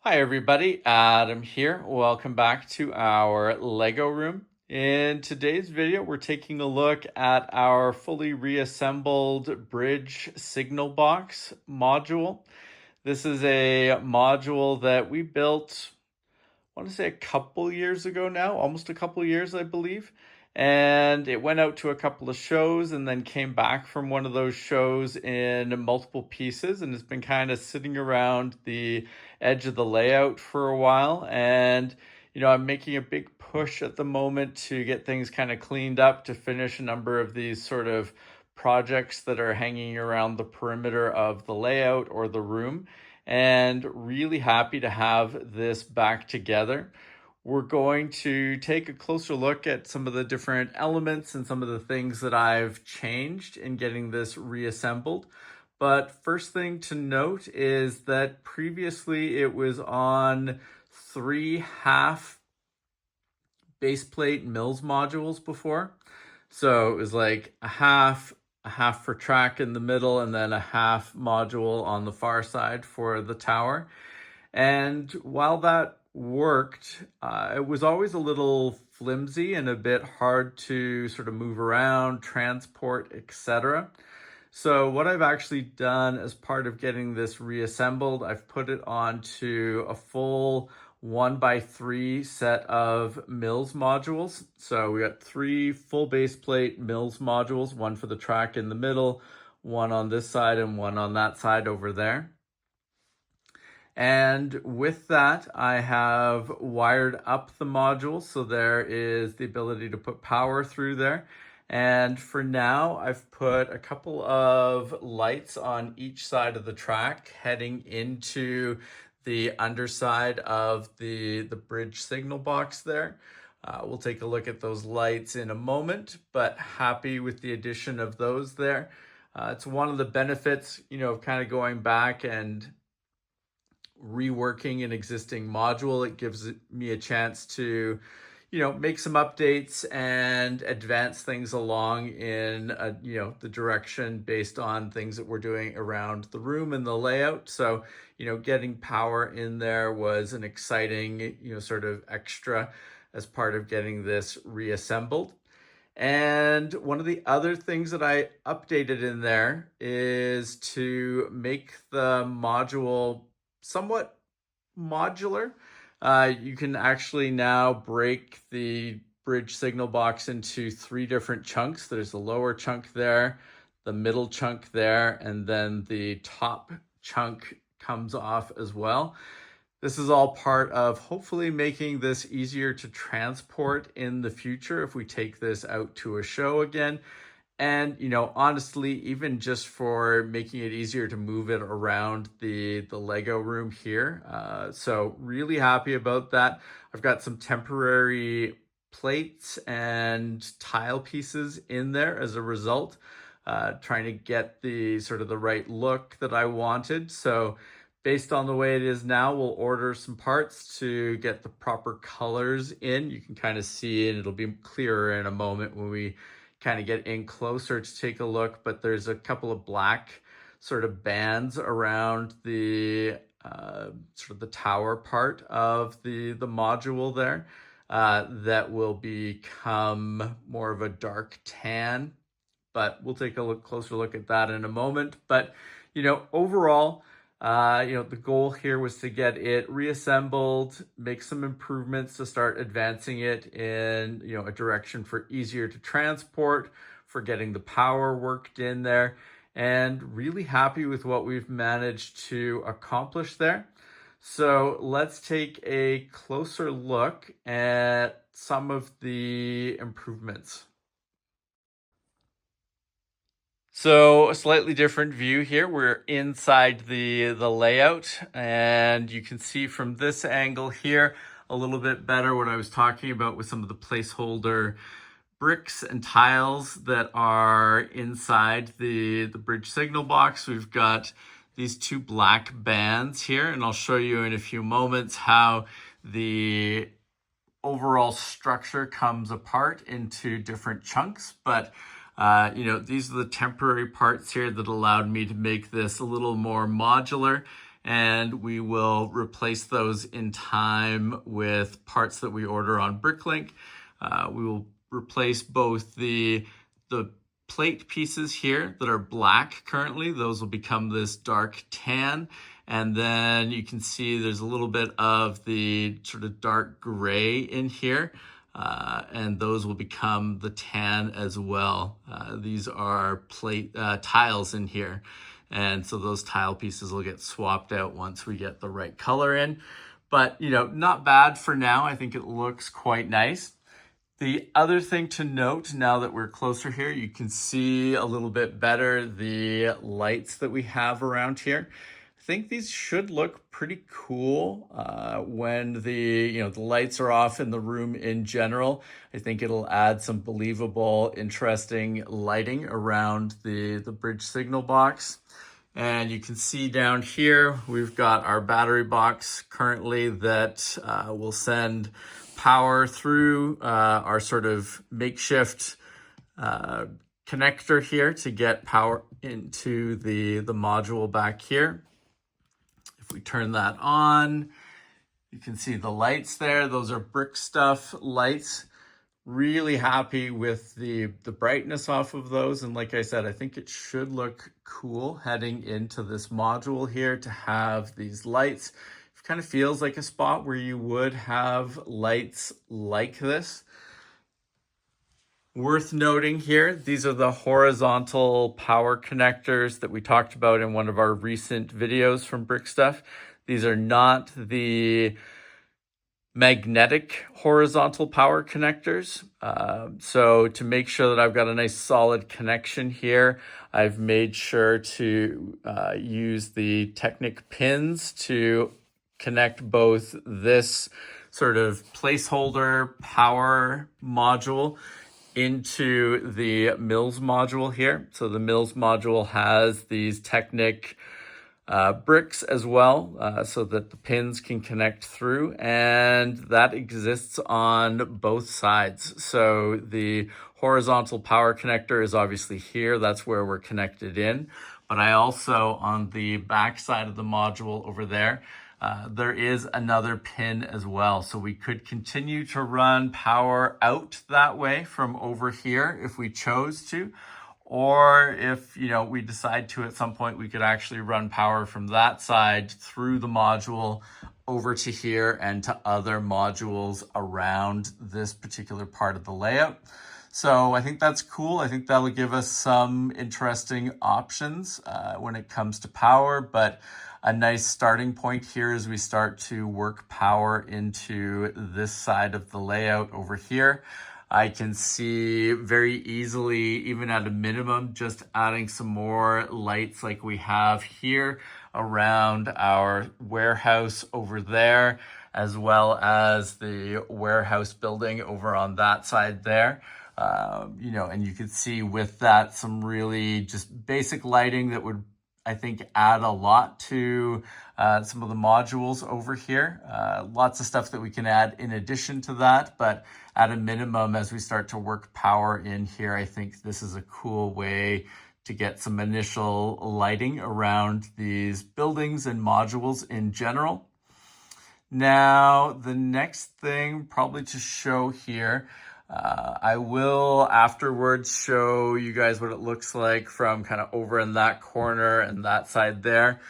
Hi everybody, Adam here. Welcome back to our Lego room. In today's video, we're taking a look at our fully reassembled bridge signal box module. This is a module that we built, I want to say a couple years ago now, almost a couple years, I believe. And it went out to a couple of shows and then came back from one of those shows in multiple pieces. And it's been kind of sitting around the edge of the layout for a while. And, I'm making a big push at the moment to get things kind of cleaned up to finish a number of these sort of projects that are hanging around the perimeter of the layout or the room, and really happy to have this back together. We're going to take a closer look at some of the different elements and some of the things that I've changed in getting this reassembled. But first thing to note is that previously it was on 3 half base plate Mills modules before. So it was like a half for track in the middle, and then a half module on the far side for the tower. And while that worked, it was always a little flimsy and a bit hard to sort of move around, transport, etc. So what I've actually done as part of getting this reassembled, I've put it onto a full 1x3 set of Mills modules. So we got 3 full base plate Mills modules, one for the track in the middle, one on this side and one on that side over there. And with that, I have wired up the modules, so there is the ability to put power through there. And for now, I've put a couple of lights on each side of the track heading into the underside of the bridge signal box there. We'll take a look at those lights in a moment, but happy with the addition of those there. It's one of the benefits, of kind of going back and reworking an existing module. It gives me a chance to make some updates and advance things along in the direction based on things that we're doing around the room and the layout. So getting power in there was an exciting sort of extra as part of getting this reassembled. And one of the other things that I updated in there is to make the module somewhat modular. You can actually now break the bridge signal box into 3 different chunks. There's the lower chunk there, the middle chunk there, and then the top chunk comes off as well. This is all part of hopefully making this easier to transport in the future if we take this out to a show again. And, honestly, even just for making it easier to move it around the Lego room here. So really happy about that. I've got some temporary plates and tile pieces in there as a result, trying to get the sort of the right look that I wanted. So based on the way it is now, we'll order some parts to get the proper colors in. You can kind of see it. It'll be clearer in a moment when we kind of get in closer to take a look, but there's a couple of black sort of bands around the sort of the tower part of the module there that will become more of a dark tan, but we'll take a closer look at that in a moment. But overall, the goal here was to get it reassembled, make some improvements to start advancing it in, a direction for easier to transport, for getting the power worked in there, and really happy with what we've managed to accomplish there. So let's take a closer look at some of the improvements. So a slightly different view here. We're inside the layout, and you can see from this angle here a little bit better what I was talking about with some of the placeholder bricks and tiles that are inside the bridge signal box. We've got these 2 black bands here, and I'll show you in a few moments how the overall structure comes apart into different chunks. But these are the temporary parts here that allowed me to make this a little more modular and we will replace those in time with parts that we order on Bricklink. We will replace both the plate pieces here that are black currently. Those will become this dark tan. And then you can see there's a little bit of the sort of dark gray in here. And those will become the tan as well. These are tiles in here. And so those tile pieces will get swapped out once we get the right color in. But, not bad for now. I think it looks quite nice. The other thing to note, now that we're closer here, you can see a little bit better the lights that we have around here. I think these should look pretty cool when the lights are off in the room in general. I think it'll add some believable, interesting lighting around the bridge signal box. And you can see down here, we've got our battery box currently that will send power through our sort of makeshift connector here to get power into the module back here. If we turn that on, you can see the lights there. Those are Brick Stuff lights. Really happy with the brightness off of those. And like I said, I think it should look cool heading into this module here to have these lights. It kind of feels like a spot where you would have lights like this. Worth noting here, these are the horizontal power connectors that we talked about in one of our recent videos from Brick Stuff. These are not the magnetic horizontal power connectors. So to make sure that I've got a nice solid connection here, I've made sure to use the Technic pins to connect both this sort of placeholder power module into the Mills module here. So the Mills module has these Technic bricks as well, so that the pins can connect through, and that exists on both sides. So the horizontal power connector is obviously here. That's where we're connected in. But I also, on the back side of the module over there, there is another pin as well. So we could continue to run power out that way from over here if we chose to. Or if, we decide to at some point, we could actually run power from that side through the module over to here and to other modules around this particular part of the layout. So I think that's cool. I think that'll give us some interesting options when it comes to power, but a nice starting point here as we start to work power into this side of the layout over here. I can see very easily, even at a minimum, just adding some more lights like we have here around our warehouse over there, as well as the warehouse building over on that side there. And you could see with that some really just basic lighting that would, I think, add a lot to some of the modules over here. Lots of stuff that we can add in addition to that, but at a minimum, as we start to work power in here, I think this is a cool way to get some initial lighting around these buildings and modules in general. Now, the next thing probably to show here, I will afterwards show you guys what it looks like from kind of over in that corner and that side there.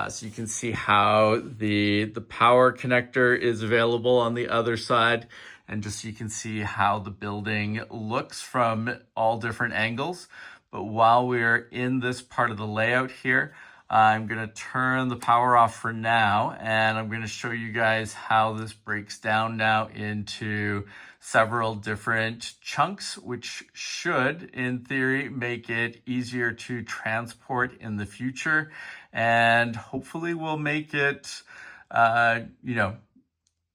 So you can see how the power connector is available on the other side, and just so you can see how the building looks from all different angles. But while we're in this part of the layout here, I'm going to turn the power off for now, and I'm going to show you guys how this breaks down now into several different chunks, which should, in theory, make it easier to transport in the future, and hopefully will make it,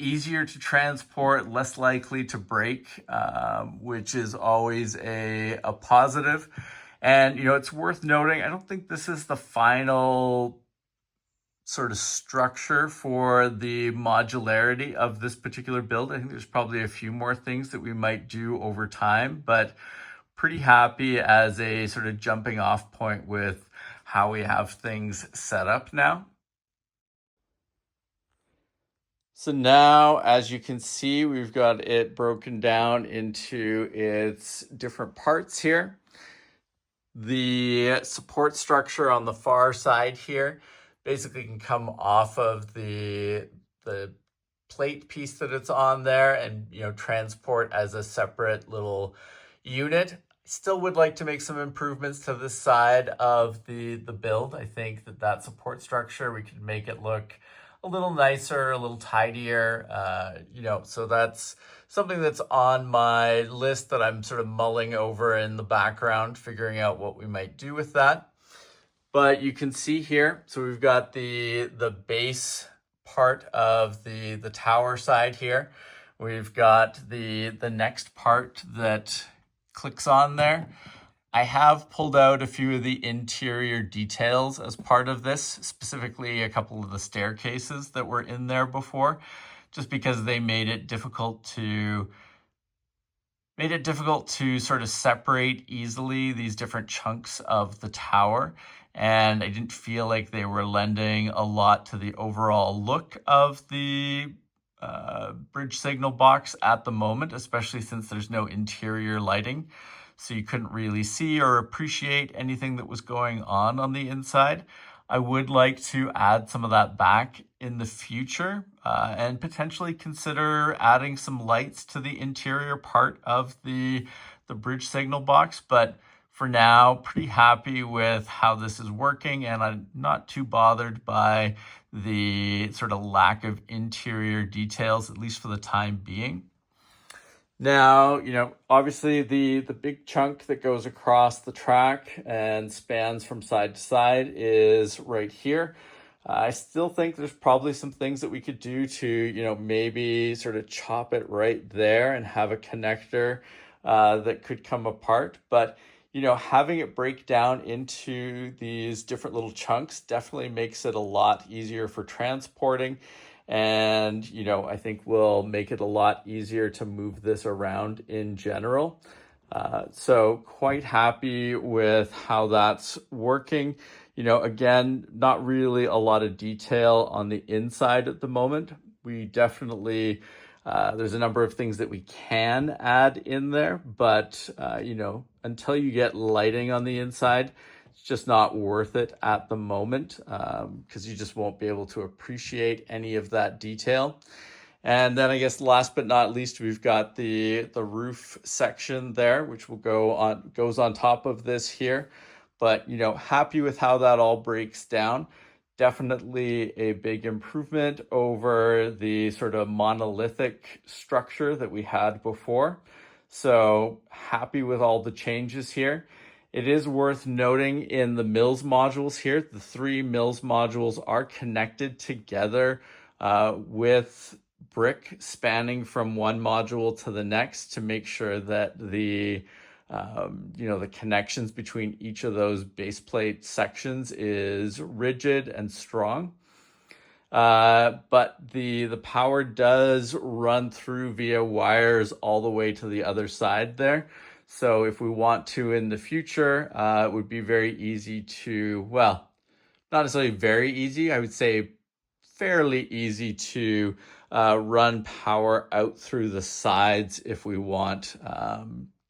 easier to transport, less likely to break, which is always a positive. And, it's worth noting, I don't think this is the final sort of structure for the modularity of this particular build. I think there's probably a few more things that we might do over time, but pretty happy as a sort of jumping off point with how we have things set up now. So now, as you can see, we've got it broken down into its different parts here. The support structure on the far side here basically can come off of the plate piece that it's on there and transport as a separate little unit. Still would like to make some improvements to this side of the build. I think that support structure, we could make it look a little nicer, a little tidier, so that's something that's on my list that I'm sort of mulling over in the background, figuring out what we might do with that. But you can see here, so we've got the base part of the tower side here. We've got the next part that clicks on there. I have pulled out a few of the interior details as part of this, specifically a couple of the staircases that were in there before, just because they made it difficult to sort of separate easily these different chunks of the tower. And I didn't feel like they were lending a lot to the overall look of the bridge signal box at the moment, especially since there's no interior lighting. So you couldn't really see or appreciate anything that was going on the inside. I would like to add some of that back in the future and potentially consider adding some lights to the interior part of the bridge signal box. But for now, pretty happy with how this is working, and I'm not too bothered by the sort of lack of interior details, at least for the time being. Now, obviously the big chunk that goes across the track and spans from side to side is right here. I still think there's probably some things that we could do to, maybe sort of chop it right there and have a connector that could come apart. But, having it break down into these different little chunks definitely makes it a lot easier for transporting. And, I think will make it a lot easier to move this around in general. So quite happy with how that's working. Again, not really a lot of detail on the inside at the moment. We definitely, there's a number of things that we can add in there, but, until you get lighting on the inside, it's just not worth it at the moment because you just won't be able to appreciate any of that detail. And then I guess last but not least, we've got the roof section there, which goes on top of this here. But, happy with how that all breaks down. Definitely a big improvement over the sort of monolithic structure that we had before. So happy with all the changes here. It is worth noting in the Mills modules here, the 3 Mills modules are connected together with brick spanning from one module to the next to make sure that the connections between each of those base plate sections is rigid and strong. But the power does run through via wires all the way to the other side there. So if we want to in the future, it would be very easy to, well, not necessarily very easy, I would say fairly easy to run power out through the sides if we want,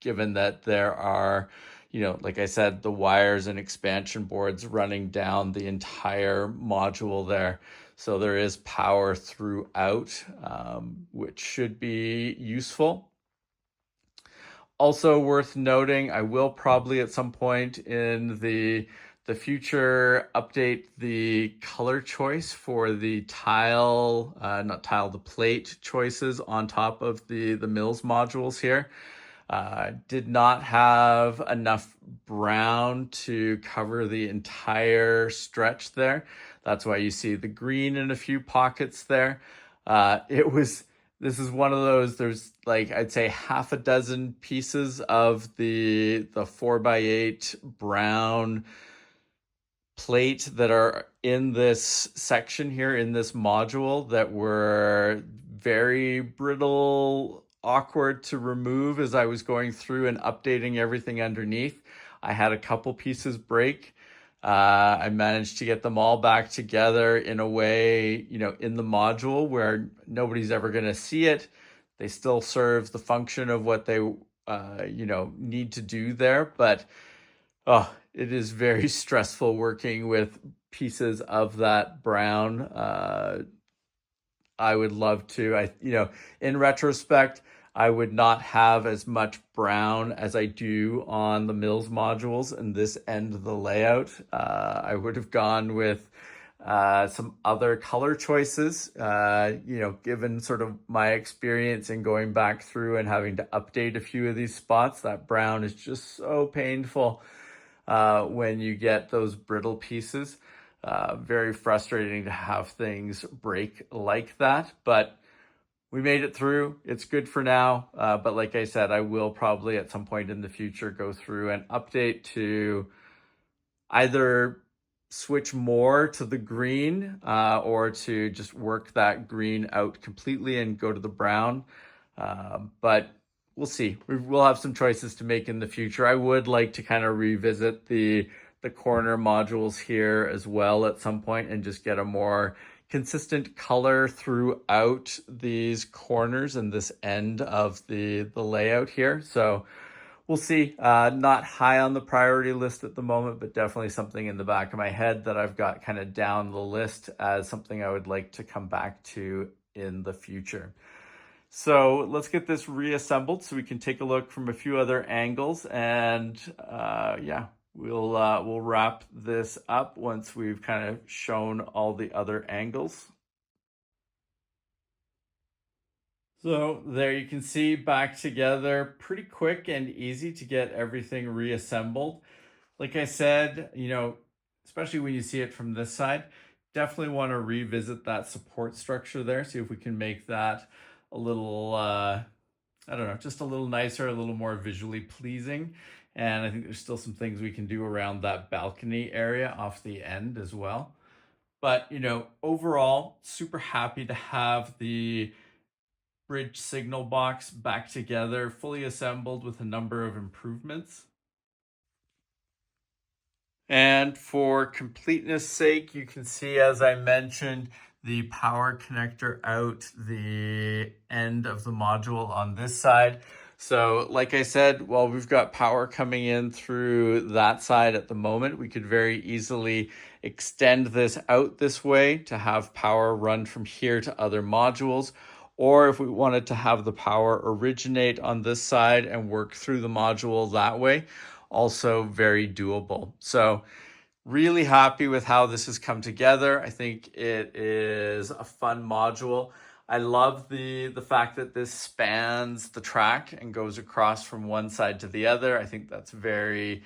given that there are, like I said, the wires and expansion boards running down the entire module there. So there is power throughout, which should be useful. Also worth noting, I will probably at some point in the future update the color choice for the the plate choices on top of the Mills modules here. Did not have enough brown to cover the entire stretch there. That's why you see the green in a few pockets there. This is one of those, there's like, I'd say half a dozen pieces of the 4x8 brown plate that are in this section here, in this module, that were very brittle, awkward to remove as I was going through and updating everything underneath. I had a couple pieces break. I managed to get them all back together in a way, in the module where nobody's ever going to see it. They still serve the function of what they, need to do there. But, oh, it is very stressful working with pieces of that brown. I would love to. In retrospect, I would not have as much brown as I do on the Mills modules in this end of the layout. I would have gone with some other color choices, given sort of my experience in going back through and having to update a few of these spots. That brown is just so painful when you get those brittle pieces. Very frustrating to have things break like that, but we made it through. It's good for now. But like I said, I will probably at some point in the future go through and update to either switch more to the green or to just work that green out completely and go to the brown. But we'll see. We'll have some choices to make in the future. I would like to kind of revisit the corner modules here as well at some point and just get a more consistent color throughout these corners and this end of the layout here. So we'll see. Not high on the priority list at the moment, but definitely something in the back of my head that I've got kind of down the list as something I would like to come back to in the future. So let's get this reassembled so we can take a look from a few other angles, and we'll wrap this up once we've kind of shown all the other angles. So there you can see back together, pretty quick and easy to get everything reassembled. Like I said, especially when you see it from this side, definitely want to revisit that support structure there. See if we can make that a little, just a little nicer, a little more visually pleasing. And I think there's still some things we can do around that balcony area off the end as well. But, overall, super happy to have the bridge signal box back together, fully assembled with a number of improvements. And for completeness sake, you can see, as I mentioned, the power connector out the end of the module on this side. So like I said, while we've got power coming in through that side at the moment, we could very easily extend this out this way to have power run from here to other modules. Or if we wanted to have the power originate on this side and work through the module that way, also very doable. So really happy with how this has come together. I think it is a fun module. I love the fact that this spans the track and goes across from one side to the other. I think that's very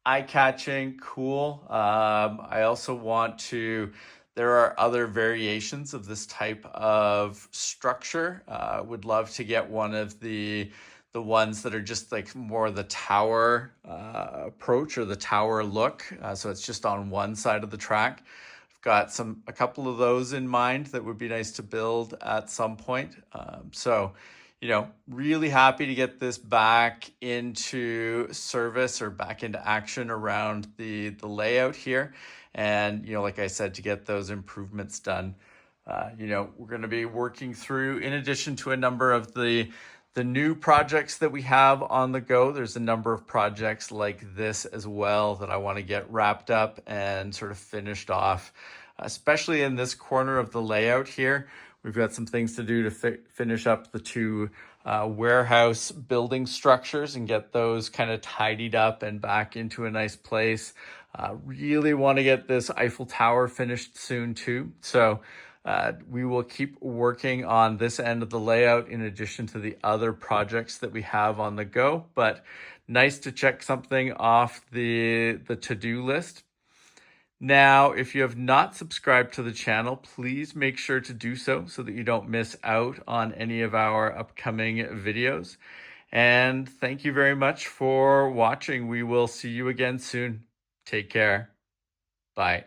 eye-catching, cool. I also want to, there are other variations of this type of structure. Would love to get one of the ones that are just like more the tower approach or the tower look. So it's just on one side of the track. I've got a couple of those in mind that would be nice to build at some point. Really happy to get this back into service or back into action around the layout here. And, like I said, to get those improvements done. We're going to be working through, in addition to a number of the new projects that we have on the go, there's a number of projects like this as well that I want to get wrapped up and sort of finished off, especially in this corner of the layout here. We've got some things to do to finish up the two warehouse building structures and get those kind of tidied up and back into a nice place. Really want to get this Eiffel Tower finished soon too. So we will keep working on this end of the layout in addition to the other projects that we have on the go, but nice to check something off the to-do list. Now, if you have not subscribed to the channel, please make sure to do so that you don't miss out on any of our upcoming videos. And thank you very much for watching. We will see you again soon. Take care. Bye.